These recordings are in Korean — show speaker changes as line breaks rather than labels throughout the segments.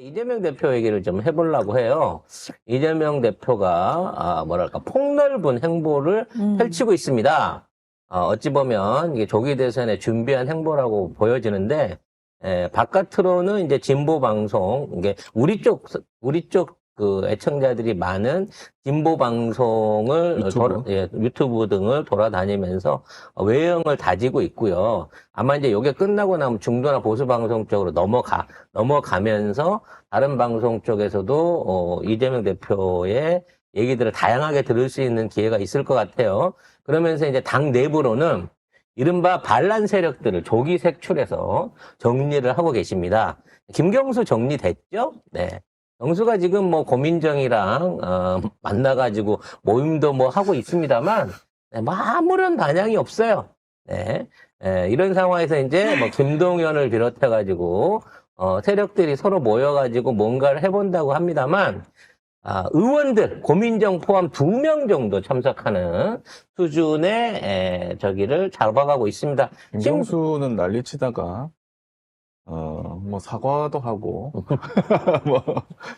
이재명 대표 얘기를 좀 해보려고 해요. 이재명 대표가 뭐랄까 폭넓은 행보를 펼치고 있습니다. 어찌 보면 이게 조기 대선에 준비한 행보라고 보여지는데 바깥으로는 이제 진보 방송 이게 우리 쪽 그 애청자들이 많은 진보 방송을 유튜브 등을 돌아다니면서 외형을 다지고 있고요. 아마 이제 이게 끝나고 나면 중도나 보수 방송 쪽으로 넘어가면서 다른 방송 쪽에서도 이재명 대표의 얘기들을 다양하게 들을 수 있는 기회가 있을 것 같아요. 그러면서 이제 당 내부로는 이른바 반란 세력들을 조기 색출해서 정리를 하고 계십니다. 김경수 정리됐죠? 네. 경수가 지금 뭐 고민정이랑 만나가지고 모임도 뭐 하고 있습니다만 뭐 아무런 반향이 없어요. 네. 이런 상황에서 이제 뭐 김동연을 비롯해가지고 세력들이 서로 모여가지고 뭔가를 해본다고 합니다만 의원들 고민정 포함 2명 정도 참석하는 수준의 저기를 잡아가고 있습니다.
김경수는 난리치다가 뭐 사과도 하고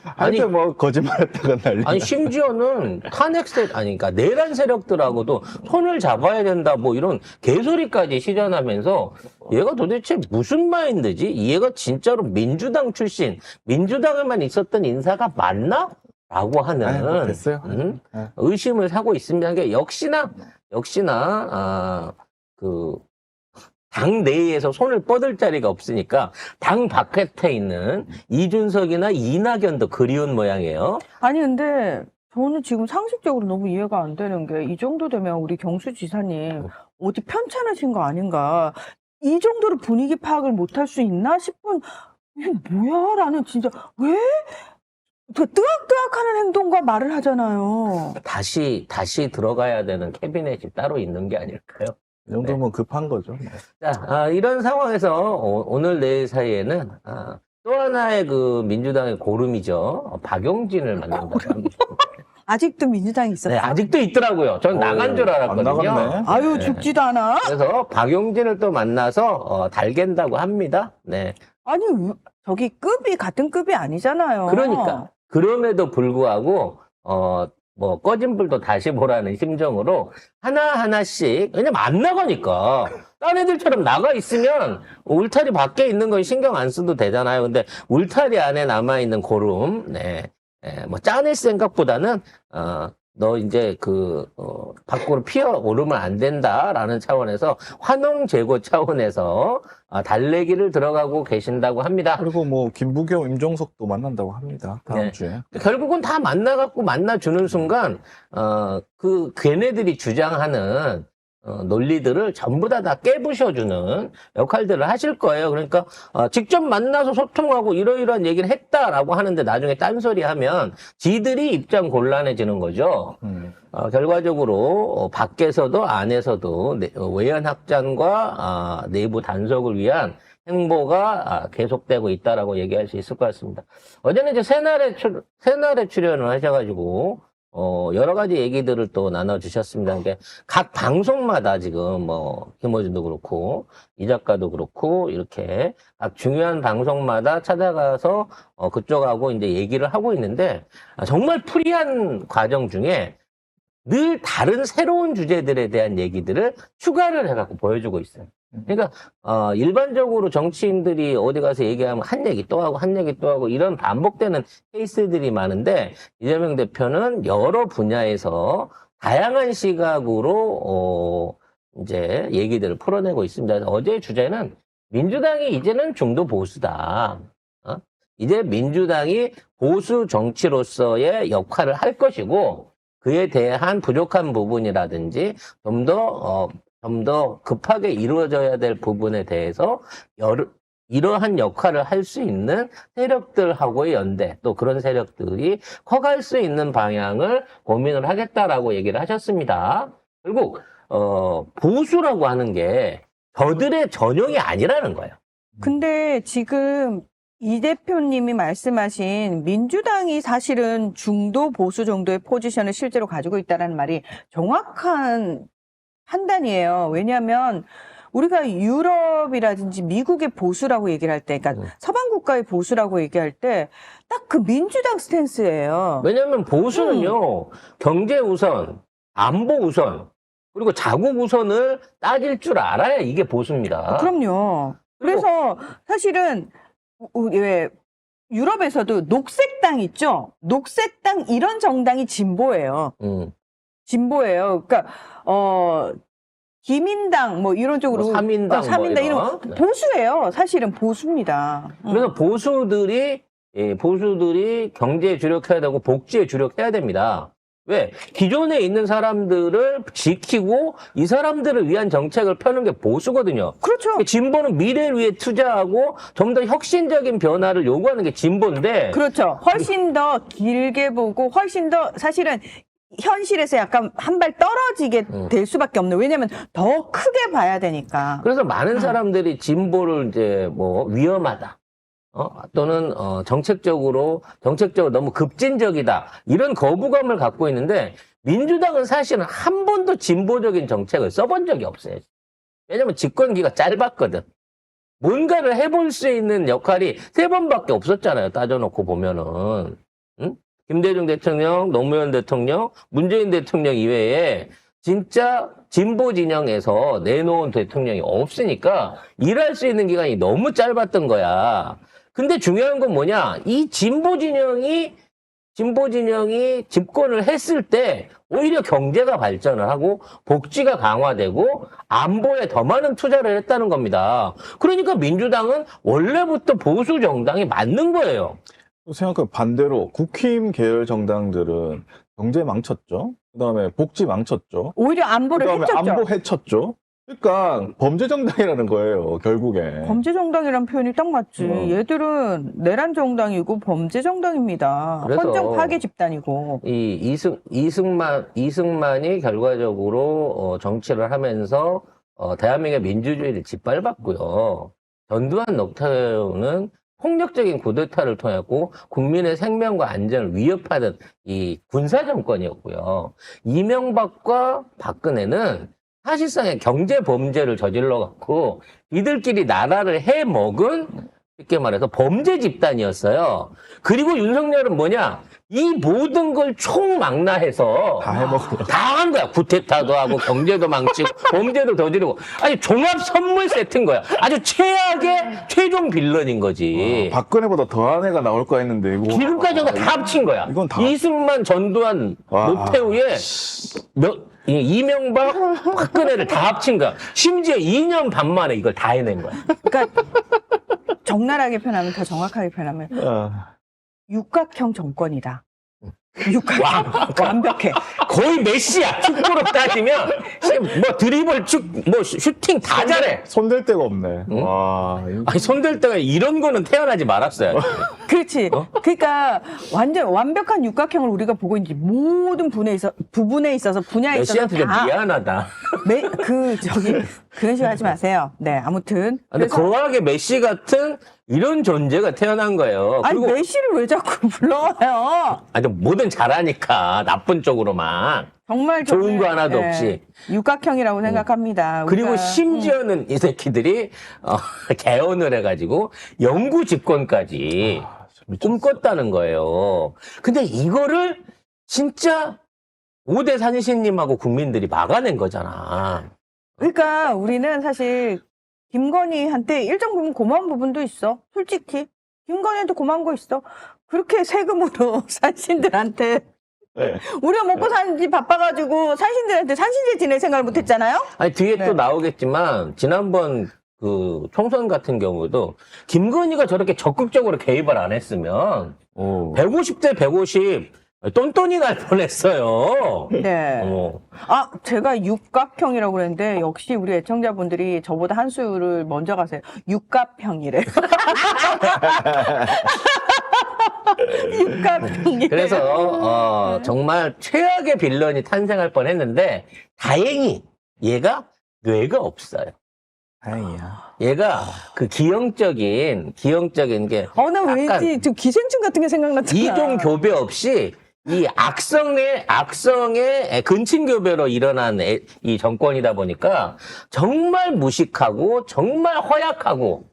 하여튼 뭐 거짓말했다가 난리.
아니 심지어는 그러니까 내란 세력들하고도 손을 잡아야 된다 뭐 이런 개소리까지 시전하면서 얘가 도대체 무슨 마인드지? 얘가 진짜로 민주당 출신, 민주당에만 있었던 인사가 맞나? 라고 하는
됐어요.
의심을 사고 있습니다. 그러니까 역시나 당 내에서 손을 뻗을 자리가 없으니까 당 바깥에 있는 이준석이나 이낙연도 그리운 모양이에요.
아니 근데 저는 지금 상식적으로 너무 이해가 안 되는 게 이 정도 되면 우리 경수 지사님 어디 편찮으신 거 아닌가. 이 정도로 분위기 파악을 못할 수 있나 싶은 이게 뭐야 라는 진짜 왜 그 뜨악뜨악하는 행동과 말을 하잖아요.
다시 들어가야 되는 캐비넷이 따로 있는 게 아닐까요?
이 정도면 급한 거죠.
자, 이런 상황에서 오늘 내일 사이에는 또 하나의 그 민주당의 고름이죠. 박용진을 만난다고 합니다.
아직도 민주당이 있었어요?
네, 아직도 있더라고요. 전 나간 줄 알았거든요.
안 나갔네.
아유 죽지도 않아.
그래서 박용진을 또 만나서 달갠다고 합니다. 네.
아니 저기 급이 같은 급이 아니잖아요.
그러니까 그럼에도 불구하고 뭐 꺼진 불도 다시 보라는 심정으로 하나하나씩 왜냐면 안 나가니까 딴 애들처럼 나가 있으면 울타리 밖에 있는 건 신경 안 써도 되잖아요. 근데 울타리 안에 남아 있는 고름, 뭐 짜낼 생각보다는 너 이제 밖으로 피어오르면 안 된다라는 차원에서 환웅 제고 차원에서 달래기를 들어가고 계신다고 합니다.
그리고 뭐 김부겸, 임종석도 만난다고 합니다. 다음 주에.
결국은 다 만나갖고 만나주는 순간 걔네들이 주장하는 논리들을 전부 다 깨부셔주는 역할들을 하실 거예요. 그러니까 직접 만나서 소통하고 이러이러한 얘기를 했다라고 하는데 나중에 딴소리하면 지들이 입장 곤란해지는 거죠. 결과적으로 밖에서도 안에서도 외연 확장과 내부 단속을 위한 행보가 계속되고 있다라고 얘기할 수 있을 것 같습니다. 어제는 이제 새날에 출연을 하셔가지고 여러 가지 얘기들을 또 나눠주셨습니다. 그러니까 각 방송마다 지금 뭐 김어준도 그렇고 이 작가도 그렇고 이렇게 각 중요한 방송마다 찾아가서 그쪽하고 이제 얘기를 하고 있는데 정말 프리한 과정 중에 늘 다른 새로운 주제들에 대한 얘기들을 추가를 해갖고 보여주고 있어요. 그러니까 일반적으로 정치인들이 어디 가서 얘기하면 한 얘기 또 하고 한 얘기 또 하고 이런 반복되는 케이스들이 많은데 이재명 대표는 여러 분야에서 다양한 시각으로 이제 얘기들을 풀어내고 있습니다. 어제의 주제는 민주당이 이제는 중도 보수다. 이제 민주당이 보수 정치로서의 역할을 할 것이고 그에 대한 부족한 부분이라든지 좀 더 급하게 이루어져야 될 부분에 대해서 이러한 역할을 할 수 있는 세력들하고의 연대, 또 그런 세력들이 커갈 수 있는 방향을 고민을 하겠다라고 얘기를 하셨습니다. 결국 보수라고 하는 게 저들의 전용이 아니라는 거예요.
근데 지금 이 대표님이 말씀하신 민주당이 사실은 중도 보수 정도의 포지션을 실제로 가지고 있다는 말이 정확한 판단이에요. 왜냐하면 우리가 유럽이라든지 미국의 보수라고 얘기를 할 때, 그러니까 서방 국가의 보수라고 얘기할 때 딱 그 민주당 스탠스예요.
왜냐하면 보수는요, 경제 우선, 안보 우선, 그리고 자국 우선을 따질 줄 알아야 이게 보수입니다.
그럼요. 그래서 사실은 왜 유럽에서도 녹색당 있죠? 녹색당 이런 정당이 진보예요. 진보예요. 그러니까 기민당 뭐 이런 쪽으로
뭐 삼인당 뭐
이런
이런. 네.
보수예요. 사실은 보수입니다.
그래서 보수들이 경제에 주력해야 되고 복지에 주력해야 됩니다. 왜? 기존에 있는 사람들을 지키고 이 사람들을 위한 정책을 펴는 게 보수거든요.
그렇죠.
진보는 미래를 위해 투자하고 좀 더 혁신적인 변화를 요구하는 게 진보인데.
그렇죠. 훨씬 더 길게 보고 훨씬 더 사실은 현실에서 약간 한 발 떨어지게 될 수밖에 없는. 왜냐면 더 크게 봐야 되니까.
그래서 많은 사람들이 진보를 이제 뭐 위험하다. 또는 정책적으로 너무 급진적이다. 이런 거부감을 갖고 있는데 민주당은 사실은 한 번도 진보적인 정책을 써본 적이 없어요. 왜냐면 집권기가 짧았거든. 뭔가를 해볼 수 있는 역할이 3번밖에 없었잖아요. 따져놓고 보면은. 응? 김대중 대통령, 노무현 대통령, 문재인 대통령 이외에 진짜 진보 진영에서 내놓은 대통령이 없으니까 일할 수 있는 기간이 너무 짧았던 거야. 근데 중요한 건 뭐냐? 이 진보 진영이 집권을 했을 때 오히려 경제가 발전을 하고 복지가 강화되고 안보에 더 많은 투자를 했다는 겁니다. 그러니까 민주당은 원래부터 보수 정당이 맞는 거예요.
생각해 반대로 국힘 계열 정당들은 경제 망쳤죠. 그다음에 복지 망쳤죠.
오히려 안보를
그다음에
해쳤죠.
안보 해쳤죠. 그러니까 범죄 정당이라는 거예요, 결국에.
범죄 정당이란 표현이 딱 맞지. 얘들은 내란 정당이고 범죄 정당입니다.
그래서
헌정 파괴 집단이고.
이 이승만이 결과적으로 정치를 하면서 대한민국의 민주주의를 짓밟았고요. 전두환 녹태우는 폭력적인 쿠데타를 통했고 국민의 생명과 안전을 위협하는 이 군사 정권이었고요. 이명박과 박근혜는 사실상의 경제 범죄를 저질러 갖고 이들끼리 나라를 해먹은 쉽게 말해서 범죄 집단이었어요. 그리고 윤석열은 뭐냐? 이 모든 걸 총망라해서
다 해먹고.
다 한 거야. 쿠데타도 하고 경제도 망치고 범죄도 저지르고 아니 종합 선물 세트인 거야. 아주 최악의 최종 빌런인 거지.
박근혜보다 더한 애가 나올 거 했는데 이거.
지금까지 다 합친 거야.
이건 다.
이승만, 전두환,
와.
노태우의 이명박, 박근혜를 다 합친 거야. 심지어 2년 반 만에 이걸 다 해낸 거야.
그러니까 적나라하게 표현하면 더 정확하게 표현하면 육각형 정권이다. 육각형 완벽해.
거의 메시야. 축구로 따지면 뭐 드리블, 뭐 슈팅 다 잘해.
손댈 데가 없네.
응?
와.
아니 손댈 때가 이런 거는 태어나지 말았어요.
그렇지. 그러니까 완전 완벽한 육각형을 우리가 보고 있는지 모든 부분에 있어서 분야에 있어서
메시한테 좀
다
미안하다.
그런 식으로 하지 마세요. 네, 아무튼.
근데
그래서
거하게 메시 같은 이런 존재가 태어난 거예요.
아니
그리고
메시를 왜 자꾸 불러와요?
아니 뭐든 잘하니까 나쁜 쪽으로만.
정말
좋은 거 하나도 없이.
육각형이라고 생각합니다.
그리고
우리가.
심지어는 이 새끼들이 개헌을 해가지고 영구 집권까지 꿈꿨다는 거예요. 근데 이거를 진짜 5대 산신님하고 국민들이 막아낸 거잖아.
그러니까 우리는 사실 김건희한테 일정 부분 고마운 부분도 있어. 솔직히 김건희한테 고마운 거 있어. 그렇게 세금으로 산신들한테
네.
우리가 먹고 사는지 바빠가지고 산신들한테 산신제 지낼 생각을 못했잖아요.
아니 뒤에
네.
또 나오겠지만 지난번 그 총선 같은 경우도 김건희가 저렇게 적극적으로 개입을 안 했으면 150대 150 똔똔이 날 뻔했어요.
네. 아, 제가 육각형이라고 그랬는데 역시 우리 애청자분들이 저보다 한 수를 먼저 가세요. 육갑형이래. 육갑형이래.
그래서 정말 최악의 빌런이 탄생할 뻔했는데 다행히 얘가 뇌가 없어요.
다행이야.
얘가 그 기형적인 게
나
약간
왠지 좀 기생충 같은 게 생각났잖아.
이종 교배 없이 이 악성의 근친교배로 일어난 이 정권이다 보니까 정말 무식하고 정말 허약하고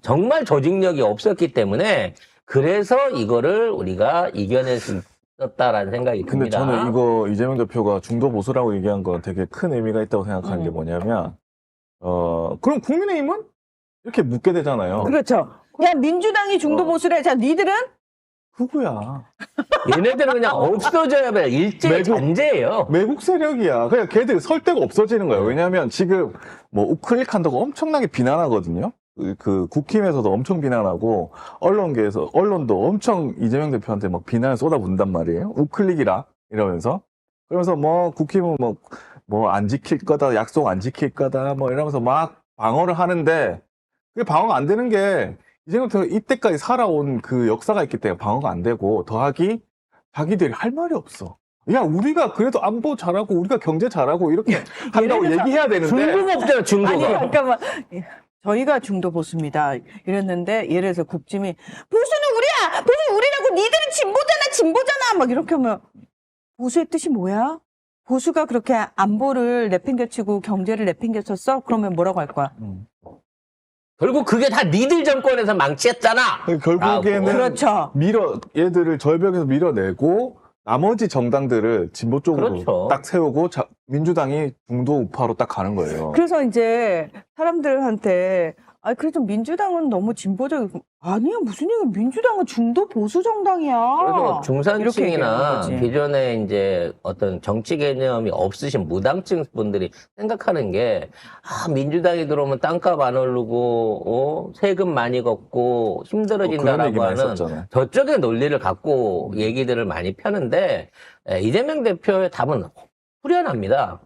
정말 조직력이 없었기 때문에 그래서 이거를 우리가 이겨낼 수 있었다라는 생각이
근데
듭니다.
저는 이거 이재명 대표가 중도 보수라고 얘기한 건 되게 큰 의미가 있다고 생각하는 게 뭐냐면, 그럼 국민의힘은? 이렇게 묻게 되잖아요.
그렇죠. 야, 민주당이 중도 보수래. 자, 니들은?
누구야?
얘네들은 그냥 없어져야 돼. 일제
매국-
잔재예요.
매국 세력이야. 그냥 걔들 설 데가 없어지는 거예요. 왜냐하면 지금 뭐 우클릭 한다고 엄청나게 비난하거든요. 그 국힘에서도 엄청 비난하고 언론계에서 언론도 엄청 이재명 대표한테 막 비난을 쏟아붓는단 말이에요. 우클릭이라 이러면서 그러면서 뭐 국힘은 뭐 안 지킬 거다, 약속 안 지킬 거다, 뭐 이러면서 막 방어를 하는데 그게 방어가 안 되는 게 이재명 대표가 이때까지 살아온 그 역사가 있기 때문에 방어가 안 되고 더하기 자기들이 할 말이 없어. 야, 우리가 그래도 안보 잘하고 우리가 경제 잘하고 이렇게 한다고
예를 들어서
얘기해야 되는데
중도가 없잖아,
아니,
중도가.
잠깐만. 저희가 중도 보수입니다. 이랬는데, 예를 들어서 국짐이, 보수는 우리야! 보수 우리라고! 니들은 진보잖아! 막 이렇게 하면, 보수의 뜻이 뭐야? 보수가 그렇게 안보를 내팽개치고 경제를 내팽개쳤어? 그러면 뭐라고 할 거야?
결국 그게 다 니들 정권에서 망치했잖아.
결국에는
그렇죠.
얘들을 절벽에서 밀어내고 나머지 정당들을 진보 쪽으로
그렇죠.
딱 세우고 민주당이 중도 우파로 딱 가는 거예요.
그래서 이제 사람들한테 그래도 민주당은 너무 진보적이고 아니야 무슨 얘기야 민주당은 중도 보수 정당이야.
그래서
이렇게
중산층이나
얘기하는 거지.
기존에 이제 어떤 정치 개념이 없으신 무당층 분들이 생각하는 게 민주당이 들어오면 땅값 안 오르고 세금 많이 걷고
그런
힘들어진다라고
얘기만
하는
했었잖아요.
저쪽의 논리를 갖고 얘기들을 많이 펴는데 이재명 대표의 답은 후련합니다.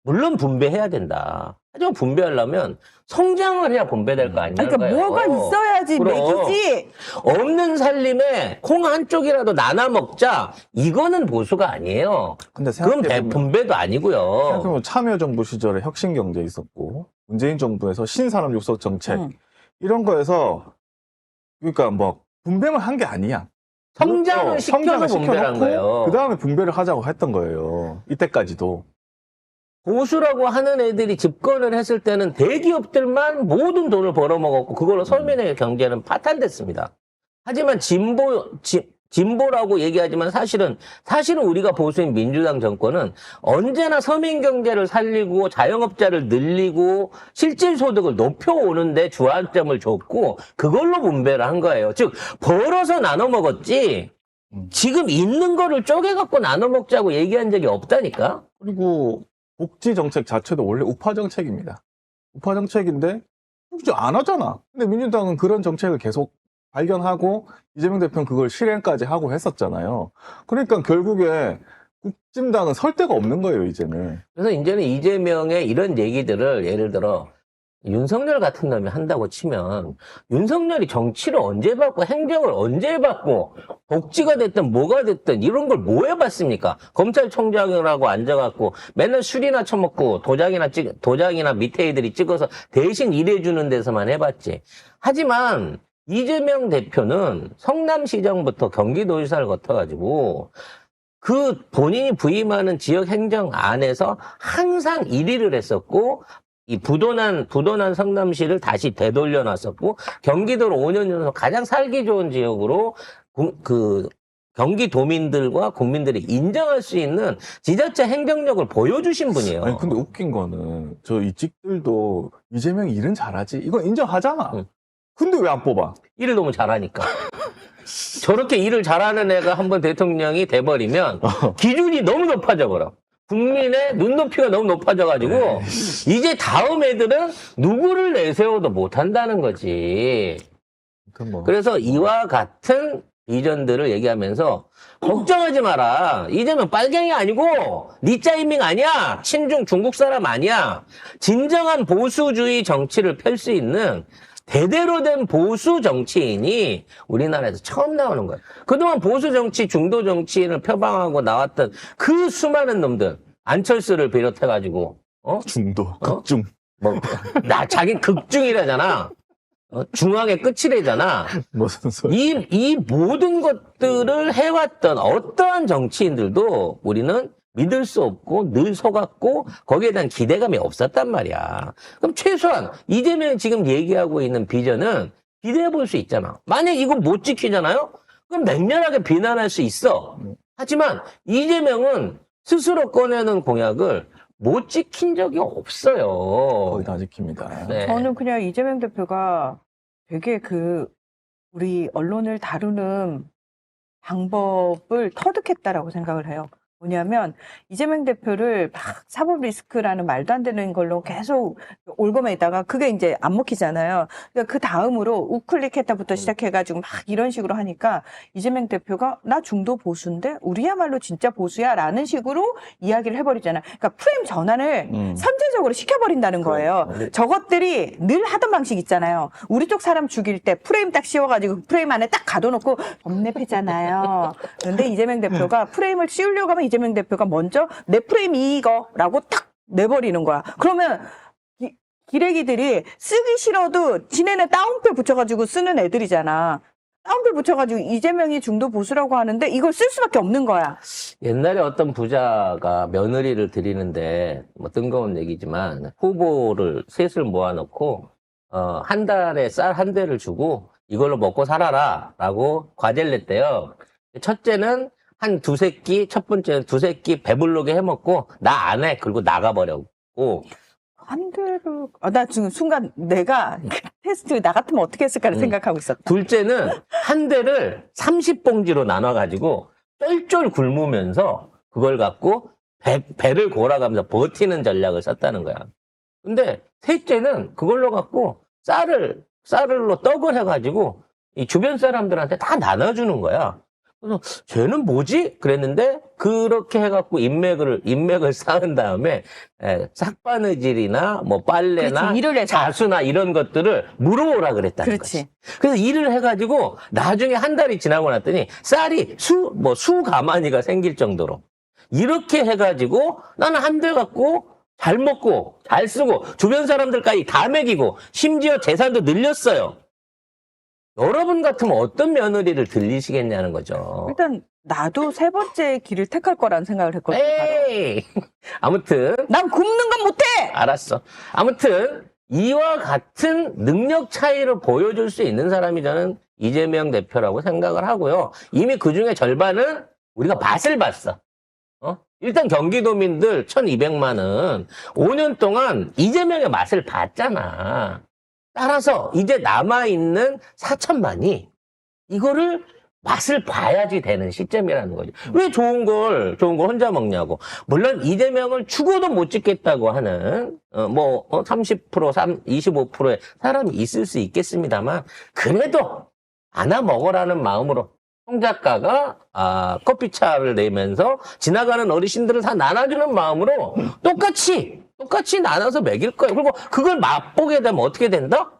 물론 분배해야 된다. 하지만 분배하려면 성장을 해야 분배될 거 아니냐는
그러니까
거예요.
뭐가 있어야지
그럼.
맥이지.
없는 살림에 콩 한쪽이라도 나눠 먹자. 이거는 보수가 아니에요.
근데
그건
생각해보면
분배도 아니고요.
생각해보면 참여정부 시절에 혁신경제 있었고 문재인 정부에서 신산업 육성 정책 이런 거에서 그러니까 뭐 분배만 한 게 아니야.
성장을 시켜서 분배한 거예요.
그 다음에 분배를 하자고 했던 거예요. 이때까지도.
보수라고 하는 애들이 집권을 했을 때는 대기업들만 모든 돈을 벌어먹었고 그걸로 서민의 경제는 파탄됐습니다. 하지만 진보라고 얘기하지만 사실은 우리가 보수인 민주당 정권은 언제나 서민 경제를 살리고 자영업자를 늘리고 실질 소득을 높여오는데 주안점을 줬고 그걸로 분배를 한 거예요. 즉 벌어서 나눠 먹었지 지금 있는 거를 쪼개갖고 나눠 먹자고 얘기한 적이 없다니까.
그리고 복지 정책 자체도 원래 우파 정책입니다. 우파 정책인데 굳이 안 하잖아. 근데 민주당은 그런 정책을 계속 발견하고 이재명 대표는 그걸 실행까지 하고 했었잖아요. 그러니까 결국에 국진당은 설 데가 없는 거예요, 이제는.
그래서 이제는 이재명의 이런 얘기들을 예를 들어 윤석열 같은 놈이 한다고 치면 윤석열이 정치를 언제 받고 행정을 언제 받고 복지가 됐든 뭐가 됐든 이런 걸 뭐 해봤습니까? 검찰총장이라고 앉아갖고 맨날 술이나 처먹고 도장이나 밑에 애들이 찍어서 대신 일해주는 데서만 해봤지. 하지만 이재명 대표는 성남시장부터 경기도지사를 거쳐가지고 그 본인이 부임하는 지역 행정 안에서 항상 1위를 했었고 이 부도난 성남시를 다시 되돌려놨었고 경기도를 5년 연속 가장 살기 좋은 지역으로 그 경기도민들과 국민들이 인정할 수 있는 지자체 행정력을 보여주신 분이에요.
아니, 근데 웃긴 거는 저 이직들도 이재명이 일은 잘하지. 이건 인정하잖아.
응.
근데 왜 안 뽑아?
일을 너무 잘하니까. 저렇게 일을 잘하는 애가 한번 대통령이 돼버리면 기준이 너무 높아져 버려. 국민의 눈높이가 너무 높아져가지고 이제 다음 애들은 누구를 내세워도 못한다는 거지.
뭐.
그래서 이와 같은 비전들을 얘기하면서 걱정하지 마라. 이재명 빨갱이 아니고 니짜이밍 아니야. 친중 중국 사람 아니야. 진정한 보수주의 정치를 펼 수 있는 대대로 된 보수 정치인이 우리나라에서 처음 나오는 거예요. 그동안 보수 정치, 중도 정치인을 표방하고 나왔던 그 수많은 놈들, 안철수를 비롯해가지고,
중도, 극중.
자기 극중이라잖아. 중앙의 끝이래잖아.
무슨 소리?
이 모든 것들을 해왔던 어떠한 정치인들도 우리는 믿을 수 없고 늘 속았고 거기에 대한 기대감이 없었단 말이야. 그럼 최소한 이재명이 지금 얘기하고 있는 비전은 기대해 볼 수 있잖아. 만약 이거 못 지키잖아요? 그럼 맹렬하게 비난할 수 있어. 하지만 이재명은 스스로 꺼내는 공약을 못 지킨 적이 없어요.
거의 다 지킵니다.
네.
저는 그냥 이재명 대표가 되게 우리 언론을 다루는 방법을 터득했다라고 생각을 해요. 뭐냐면 이재명 대표를 막 사법 리스크라는 말도 안 되는 걸로 계속 올거매다가 그게 이제 안 먹히잖아요. 그러니까 그 다음으로 우클릭했다부터 시작해가지고 막 이런 식으로 하니까 이재명 대표가 나 중도 보수인데 우리야말로 진짜 보수야라는 식으로 이야기를 해버리잖아요. 그러니까 프레임 전환을 선제적으로 시켜버린다는 거예요. 저것들이 늘 하던 방식 있잖아요. 우리 쪽 사람 죽일 때 프레임 딱 씌워가지고 프레임 안에 딱 가둬놓고 범내 패잖아요. 그런데 이재명 대표가 프레임을 씌우려고 하면 이재명 대표가 먼저 내 프레임이 이거라고 딱 내버리는 거야. 그러면 기레기들이 쓰기 싫어도 지네는 따옴표 붙여가지고 쓰는 애들이잖아. 따옴표 붙여가지고 이재명이 중도 보수라고 하는데 이걸 쓸 수밖에 없는 거야.
옛날에 어떤 부자가 며느리를 드리는데 뭐 뜬금없는 얘기지만 후보를 셋을 모아놓고 한 달에 쌀 한 대를 주고 이걸로 먹고 살아라라고 과제를 냈대요. 첫째는 한 두세 끼, 첫 번째는 두세 끼 배부르게 해먹고 나 안 해. 그리고 나가버렸고.
한 대를 나 지금 순간 내가 테스트 나 같으면 어떻게 했을까를 생각하고 있었다.
둘째는 한 대를 30봉지로 나눠가지고 쫄쫄 굶으면서 그걸 갖고 배를 골아가면서 버티는 전략을 썼다는 거야. 근데 셋째는 그걸로 갖고 쌀로 떡을 해가지고 이 주변 사람들한테 다 나눠주는 거야. 그래서 쟤는 뭐지? 그랬는데 그렇게 해갖고 인맥을 쌓은 다음에 삭바느질이나 뭐 빨래나
그렇지, 일을 해서.
자수나 이런 것들을 물어오라 그랬다는
그렇지.
거지. 그래서 일을 해가지고 나중에 한 달이 지나고 났더니 쌀이 수 가마니가 생길 정도로 이렇게 해가지고 나는 한 대 갖고 잘 먹고 잘 쓰고 주변 사람들까지 다 먹이고 심지어 재산도 늘렸어요. 여러분 같으면 어떤 며느리를 들리시겠냐는 거죠.
일단 나도 세 번째 길을 택할 거라는 생각을 했거든요.
에이! 아무튼
난 굶는 건 못해!
알았어. 아무튼 이와 같은 능력 차이를 보여줄 수 있는 사람이 저는 이재명 대표라고 생각을 하고요. 이미 그중에 절반은 우리가 맛을 봤어. 일단 경기도민들 1200만은 5년 동안 이재명의 맛을 봤잖아. 따라서 이제 남아있는 4천만이 이거를 맛을 봐야지 되는 시점이라는 거죠. 왜 좋은 걸 혼자 먹냐고. 물론 이재명을 죽어도 못 찍겠다고 하는 30%, 25%의 사람이 있을 수 있겠습니다만 그래도 안아 먹어라는 마음으로 송 작가가 커피차를 내면서 지나가는 어르신들을 다 나눠주는 마음으로 똑같이 나눠서 먹일 거예요. 그리고 그걸 맛보게 되면 어떻게 된다?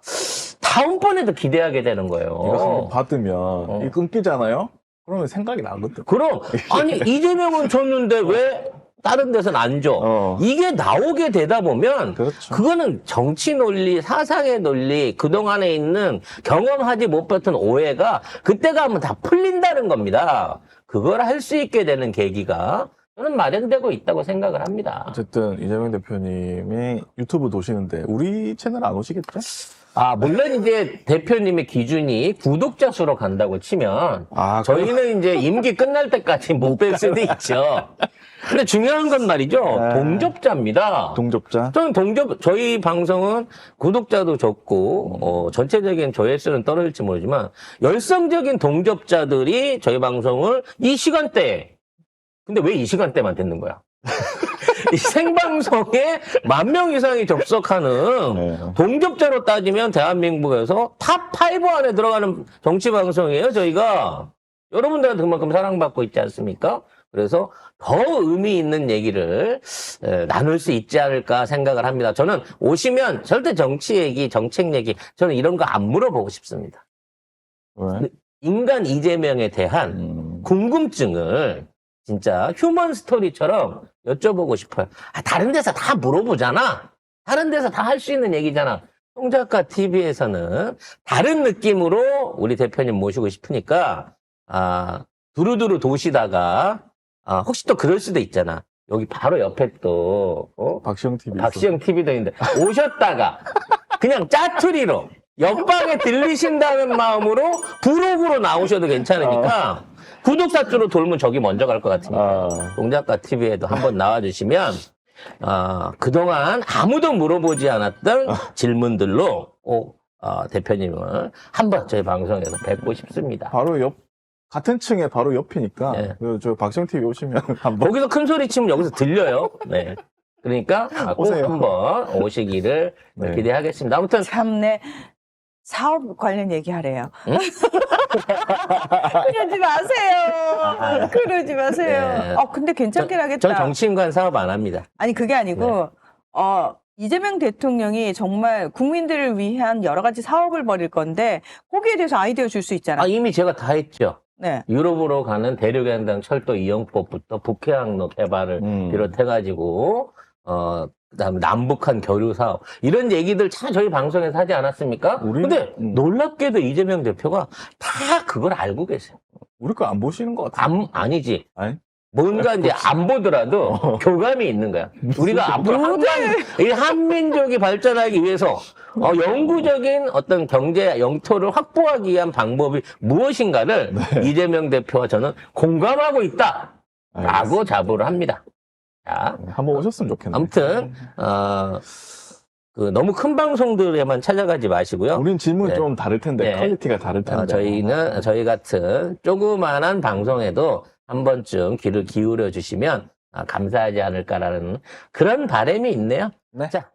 다음번에도 기대하게 되는 거예요.
이거 한번 받으면 이 끊기잖아요? 그러면 생각이 나거든.
그럼 아니 이재명은 줬는데 왜 다른 데서는 안 줘? 이게 나오게 되다 보면
그렇죠.
그거는 정치 논리, 사상의 논리, 그동안에 있는 경험하지 못했던 오해가 그때 가면 다 풀린다는 겁니다. 그걸 할 수 있게 되는 계기가 저는 마련되고 있다고 생각을 합니다.
어쨌든 이재명 대표님이 유튜브 도시는데 우리 채널 안 오시겠죠?
물론 이제 대표님의 기준이 구독자 수로 간다고 치면 저희는 이제 임기 끝날 때까지 못 뵐 수도 있죠. 근데 중요한 건 말이죠. 동접자입니다.
동접자?
저는 저희 방송은 구독자도 적고, 전체적인 조회수는 떨어질지 모르지만, 열성적인 동접자들이 저희 방송을 이 시간대에, 근데 왜 이 시간대만 듣는 거야? 이 생방송에 10,000명 이상이 접속하는 동접자로 따지면 대한민국에서 탑5 안에 들어가는 정치방송이에요, 저희가. 여러분들한테 그만큼 사랑받고 있지 않습니까? 그래서 더 의미 있는 얘기를 나눌 수 있지 않을까 생각을 합니다. 저는 오시면 절대 정치 얘기, 정책 얘기, 저는 이런 거 안 물어보고 싶습니다.
왜?
인간 이재명에 대한 궁금증을 진짜 휴먼 스토리처럼 여쭤보고 싶어요. 다른 데서 다 물어보잖아. 다른 데서 다 할 수 있는 얘기잖아. 송 작가 TV에서는 다른 느낌으로 우리 대표님 모시고 싶으니까, 두루두루 도시다가, 혹시 또 그럴 수도 있잖아. 여기 바로 옆에 또,
박시영 TV.
박시영 TV도 있는데, 오셨다가, 그냥 짜투리로, 옆방에 들리신다는 마음으로 부록으로 나오셔도 괜찮으니까, 구독자수로 돌면 저기 먼저 갈 것 같으니까, 송 작가 TV에도 한번 나와주시면, 그동안 아무도 물어보지 않았던 질문들로 대표님을 한번 저희 방송에서 뵙고 싶습니다.
바로 같은 층에 바로 옆이니까.
네.
저 박시영 TV 오시면 한번.
거기서 큰 소리 치면 여기서 들려요. 네. 그러니까 꼭
오세요.
한번 오시기를
네.
기대하겠습니다. 아무튼
참내 사업 관련 얘기하래요.
응?
그러지 마세요. 그러지 마세요.
네.
근데 괜찮긴 하겠다.
전 정치인관 사업 안 합니다.
아니 그게 아니고 이재명 대통령이 정말 국민들을 위한 여러 가지 사업을 벌일 건데 거기에 대해서 아이디어 줄 수 있잖아.
이미 제가 다 했죠.
네.
유럽으로 가는 대륙횡단 철도 이용법부터 북해항로 개발을 비롯해가지고 그다음에 남북한 교류 사업 이런 얘기들 참 저희 방송에서 하지 않았습니까? 근데 놀랍게도 이재명 대표가 다 그걸 알고 계세요.
우리 거 안 보시는 것 같아요.
아니지.
아니?
뭔가 이제 안 보더라도 교감이 있는 거야. 우리가 앞으로 이 한민족이 발전하기 위해서 영구적인 어떤 경제 영토를 확보하기 위한 방법이 무엇인가를 이재명 대표와 저는 공감하고 있다라고 자부를 합니다. 자,
한번 오셨으면 좋겠네요.
아무튼 너무 큰 방송들에만 찾아가지 마시고요.
우린 질문이
네.
좀 다를 텐데
네.
퀄리티가 다를 텐데.
저희 같은 조그만한 방송에도 한 번쯤 귀를 기울여 주시면 감사하지 않을까라는 그런 바람이 있네요.
네.
자,